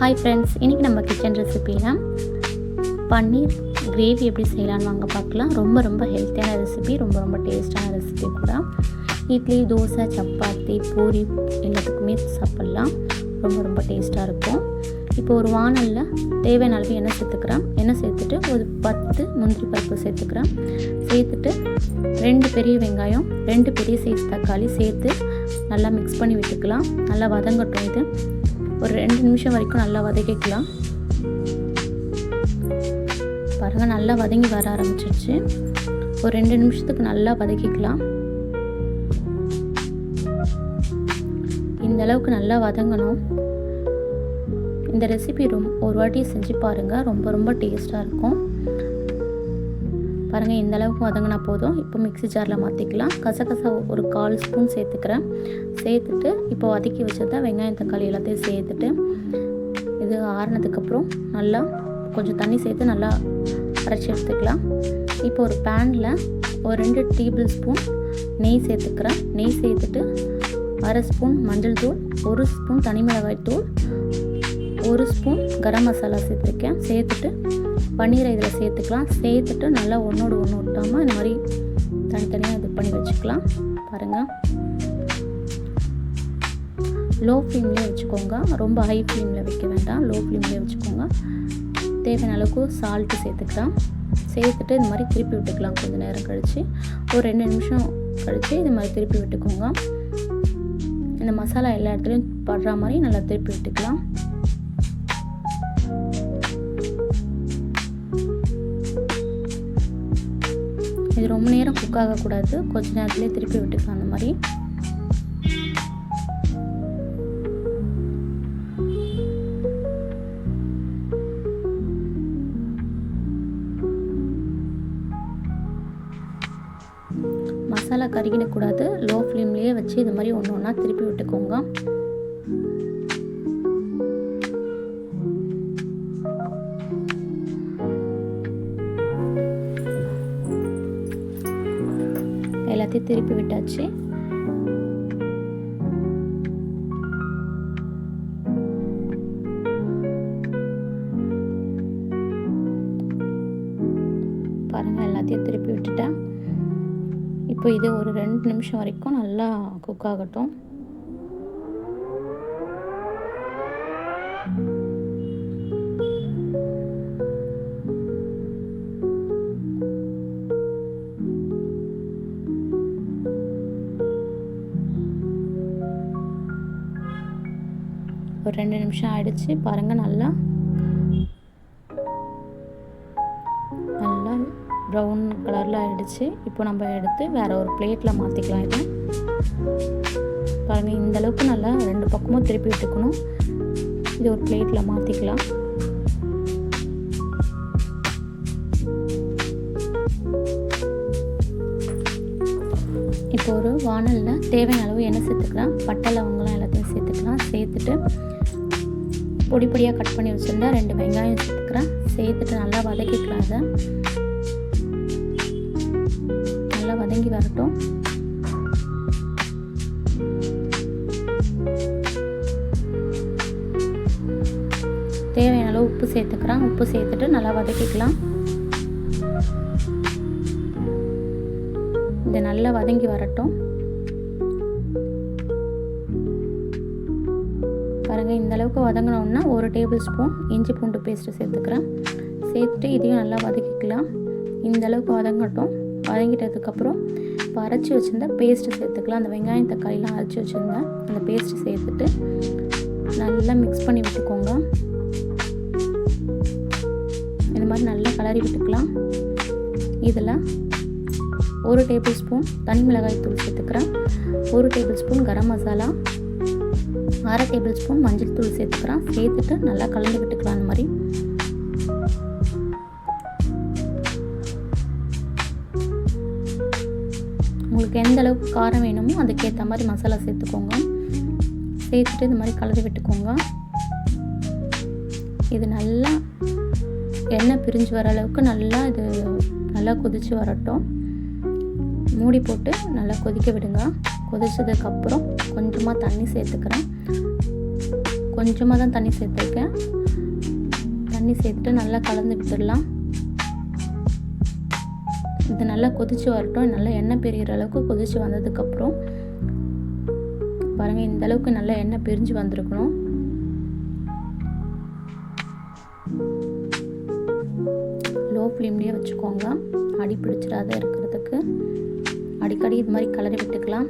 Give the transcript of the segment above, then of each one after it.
Hi friends, இன்றைக்கி நம்ம kitchen ரெசிபியில் பன்னீர் gravy எப்படி செய்யலான்னு வாங்க பார்க்கலாம். ரொம்ப ஹெல்த்தியான ரெசிபி, ரொம்ப டேஸ்டான ரெசிபி கூட. இட்லி, தோசை, சப்பாத்தி, பூரி எல்லாத்துக்குமே சாப்பிட்லாம். ரொம்ப டேஸ்ட்டாக இருக்கும். இப்போ ஒரு வானலில் தேவையான அளவு எண்ணெய் சேர்த்துக்கிறேன். எண்ணெய் சேர்த்துட்டு ஒரு 10 முந்திரி பருப்பு சேர்த்துக்கிறேன். சேர்த்துட்டு 2 பெரிய வெங்காயம், 2 பெரிய சைஸ் தக்காளி சேர்த்து நல்லா மிக்ஸ் பண்ணி விட்டுக்கலாம். நல்லா வதங்கட்டும். இது ஒரு 2 நிமிஷம் வரைக்கும் நல்லா வதக்கிக்கலாம். பாருங்கள், நல்லா வதங்கி வர ஆரம்பிச்சிருச்சு. ஒரு 2 நிமிஷத்துக்கு நல்லா வதக்கிக்கலாம். இந்த அளவுக்கு நல்லா வதங்கணும். இந்த ரெசிபி ஒரு வாட்டி செஞ்சு பாருங்கள். ரொம்ப டேஸ்ட்டாக இருக்கும். பாருங்கள், இந்த அளவுக்கு வதங்கினா போதும். இப்போ மிக்ஸி ஜாரில் மாற்றிக்கலாம். கசகசா ஒரு 1/4 ஸ்பூன் சேர்த்துக்கிறேன். சேர்த்துட்டு இப்போ வதக்கி வச்சதான் வெங்காயம், தக்காளி எல்லாத்தையும் சேர்த்துட்டு இது ஆறினதுக்கப்புறம் நல்லா கொஞ்சம் தண்ணி சேர்த்து நல்லா அரைச்சி எடுத்துக்கலாம். இப்போ ஒரு பேனில் ஒரு 2 டேபிள் ஸ்பூன் நெய் சேர்த்துக்கிறேன். நெய் சேர்த்துட்டு 1/2 ஸ்பூன் மஞ்சள் தூள், 1 ஸ்பூன் தனி மிளகாய் தூள், 1 ஸ்பூன் கரம் மசாலா சேர்த்துருக்கேன். சேர்த்துட்டு பன்னீரை இதில் சேர்த்துக்கலாம். சேர்த்துட்டு நல்லா ஒன்றோடு ஒன்று விட்டாமல் இந்த மாதிரி தனித்தனியாக இது பண்ணி வச்சுக்கலாம். பாருங்கள், லோ ஃப்ளேம்லேயே வச்சுக்கோங்க. ரொம்ப ஹை ஃப்ளேமில் வைக்க வேண்டாம், லோ ஃப்ளேம்லேயே வச்சுக்கோங்க. தேவையான அளவுக்கு சால்ட்டு சேர்த்துக்கலாம். சேர்த்துட்டு இந்த மாதிரி திருப்பி விட்டுக்கலாம். கொஞ்சம் நேரம் கழித்து ஒரு 2 நிமிஷம் கழித்து இது மாதிரி திருப்பி விட்டுக்கோங்க. இந்த மசாலா எல்லா இடத்துலையும் படுற மாதிரி நல்லா திருப்பி விட்டுக்கலாம். இது ரொம்ப நேரம் குக் ஆகக்கூடாது, கொஞ்சம் நேரத்துலேயே திருப்பி விட்டுக்கலாம். அந்த மாதிரி மசாலா கருகிடக்கூடாது. லோ ஃப்ளேம்லேயே வச்சு இது மாதிரி ஒன்று ஒன்றா திருப்பி விட்டுக்கோங்க. எல்லாத்தையும் திருப்பி விட்டாச்சு. பாருங்கள், எல்லாத்தையும் திருப்பி விட்டுட்டேன். இப்போ இது ஒரு 2 நிமிஷம் வரைக்கும் நல்லா குக் ஆகட்டும். ஒரு 2 நிமிஷம் ஆயிடுச்சு. பாருங்கள், நல்லா ப்ரௌன் கலரில் ஆகிடுச்சு. இப்போ நம்ம எடுத்து வேறு ஒரு பிளேட்டில் மாற்றிக்கலாம். இதை பாருங்கள், இந்த அளவுக்கு நல்லா 2 பக்கமும் திருப்பி விட்டுக்கணும். இது ஒரு பிளேட்டில் மாற்றிக்கலாம். இப்போ ஒரு வானலில் தேவையான அளவு எண்ணெய் சேர்த்துக்கலாம். பட்டை, லவங்கலாம் எல்லாத்தையும் சேர்த்துக்கலாம். சேர்த்துட்டு பொடியாக கட் பண்ணி வச்சுருந்தா 2 வெங்காயம் சேர்த்துக்கிறேன். சேர்த்துட்டு நல்லா வதக்கிக்கலாம். அதை நல்லா வதங்கி வரட்டும். தேவையான அளவு உப்பு சேர்த்துக்கிறேன். உப்பு சேர்த்துட்டு நல்லா வதக்கிக்கலாம். இது நல்லா வதங்கி வரட்டும். பாருங்கள், இந்த அளவுக்கு வதங்கினோன்னா 1 டேபிள் ஸ்பூன் இஞ்சி பூண்டு பேஸ்ட்டு சேர்த்துக்கிறேன். சேர்த்துட்டு இதையும் நல்லா வதக்கிக்கலாம். இந்த அளவுக்கு வதங்கட்டும். வதங்கிட்டதுக்கப்புறம் இப்போ அரைச்சி வச்சுருந்தா பேஸ்ட்டு சேர்த்துக்கலாம். அந்த வெங்காயம், தக்காளிலாம் அரைச்சி வச்சுருந்தேன், அந்த பேஸ்ட்டு சேர்த்துட்டு நல்லா மிக்ஸ் பண்ணி விட்டுக்கோங்க. இந்த மாதிரி நல்லா கலரி விட்டுக்கலாம். இதில் 1 டேபிள் ஸ்பூன் தனி மிளகாய் தூள் சேர்த்துக்கிறேன். 1 table spoon garam masala, 1/2 table spoon மஞ்சள் தூள் சேர்த்துக்கிறேன். சேர்த்துட்டு நல்லா கலந்து விட்டுக்கலாம். அந்த மாதிரி உங்களுக்கு எந்த அளவுக்கு காரம் வேணுமோ அதுக்கேற்ற மாதிரி மசாலா சேர்த்துக்கோங்க. சேர்த்துட்டு இது மாதிரி கலந்து விட்டுக்கோங்க. இது நல்லா எண்ணெய் பிரிஞ்சு வர அளவுக்கு நல்லா கொதித்து வரட்டும். மூடி போட்டு நல்லா கொதிக்க விடுங்க. கொதிச்சதுக்கப்புறம் கொஞ்சமாக தண்ணி சேர்த்துக்கிறேன். கொஞ்சமாக தான் தண்ணி சேர்த்துருக்கேன். தண்ணி சேர்த்துட்டு நல்லா கலந்து விட்டுடலாம். இது நல்லா கொதித்து வரட்டும். நல்லா எண்ணெய் பிரிகிற அளவுக்கு கொதித்து வந்ததுக்கப்புறம் பாருங்கள், இந்த அளவுக்கு நல்லா எண்ணெய் பிரிஞ்சு வந்திருக்கணும். லோ ஃப்ளேம்லேயே வச்சுக்கோங்க, அடி பிடிச்சிடாத இருக்கிறதுக்கு. அடிக்கடி இது மாதிரி கலரி விட்டுக்கலாம்.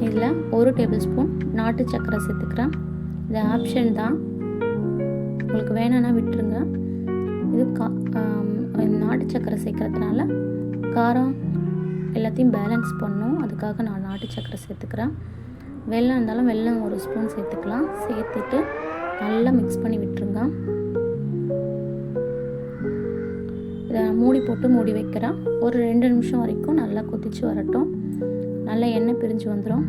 இதில் 1 டேபிள் ஸ்பூன் நாட்டு சர்க்கரை சேர்த்துக்கிறேன். இது ஆப்ஷன் தான், உங்களுக்கு வேணும்னா விட்டுருங்க. இது நாட்டு சர்க்கரை சேர்க்கறதுனால காரம் எல்லாத்தையும் பேலன்ஸ் பண்ணும். அதுக்காக நான் நாட்டு சர்க்கரை சேர்த்துக்கிறேன். வெல்லம் இருந்தாலும் வெல்லம் 1 ஸ்பூன் சேர்த்துக்கலாம். சேர்த்துட்டு நல்லா மிக்ஸ் பண்ணி விட்டுருங்க. இதை மூடி போட்டு மூடி வைக்கிறேன். ஒரு 2 நிமிஷம் வரைக்கும் நல்லா கொதித்து வரட்டும். நல்லா எண்ணெய் பிரிஞ்சு வந்துடும்.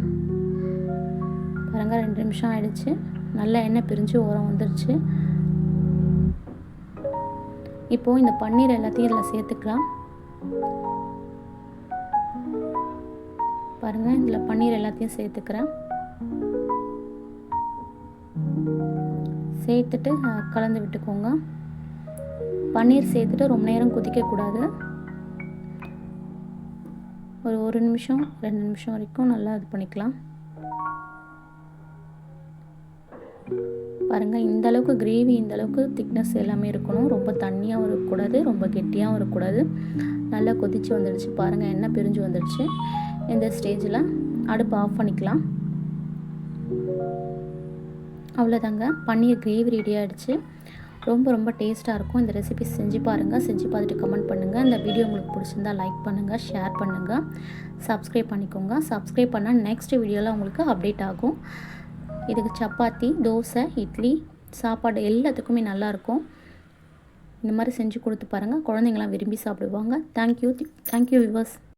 பாருங்கள், 2 நிமிஷம் ஆயிடுச்சு. நல்லா எண்ணெய் பிரிஞ்சு ஓரம் வந்துடுச்சு. இப்போது இந்த பன்னீர் எல்லாத்தையும் இதில் சேர்த்துக்கலாம். பாருங்கள், இதில் பன்னீர் எல்லாத்தையும் சேர்த்துக்கிறேன். சேர்த்துட்டு கலந்து விட்டுக்கோங்க. பன்னீர் சேர்த்துட்டு ரொம்ப நேரம் கொதிக்கக்கூடாது. ஒரு 1 நிமிஷம் 2 நிமிஷம் வரைக்கும் நல்லா இது பண்ணிக்கலாம். பாருங்கள், இந்த அளவுக்கு கிரேவி, இந்த அளவுக்கு திக்னஸ் எல்லாமே இருக்கணும். ரொம்ப தண்ணியாகவும் இருக்கக்கூடாது, ரொம்ப கெட்டியாகவும் இருக்கக்கூடாது. நல்லா கொதித்து வந்துடுச்சு. பாருங்கள், எண்ணெய் பிரிஞ்சு வந்துடுச்சு. இந்த ஸ்டேஜில் அடுப்பு ஆஃப் பண்ணிக்கலாம். அவ்வளோதாங்க, பன்னீர் கிரேவி ரெடி ஆகிடுச்சு. ரொம்ப ரொம்ப டேஸ்ட்டாக இருக்கும். இந்த ரெசிபி செஞ்சு பாருங்கள். செஞ்சு பார்த்துட்டு கமெண்ட் பண்ணுங்கள். இந்த வீடியோ உங்களுக்கு பிடிச்சிருந்தா லைக் பண்ணுங்கள், ஷேர் பண்ணுங்கள், சப்ஸ்கிரைப் பண்ணிக்கோங்க. சப்ஸ்கிரைப் பண்ணால் நெக்ஸ்ட் வீடியோவில் உங்களுக்கு அப்டேட் ஆகும். இதுக்கு சப்பாத்தி, தோசை, இட்லி, சாப்பாடு எல்லாத்துக்குமே நல்லாயிருக்கும். இந்த மாதிரி செஞ்சு கொடுத்து பாருங்கள். குழந்தைங்களாம் விரும்பி சாப்பிடுவாங்க. Thank you viewers.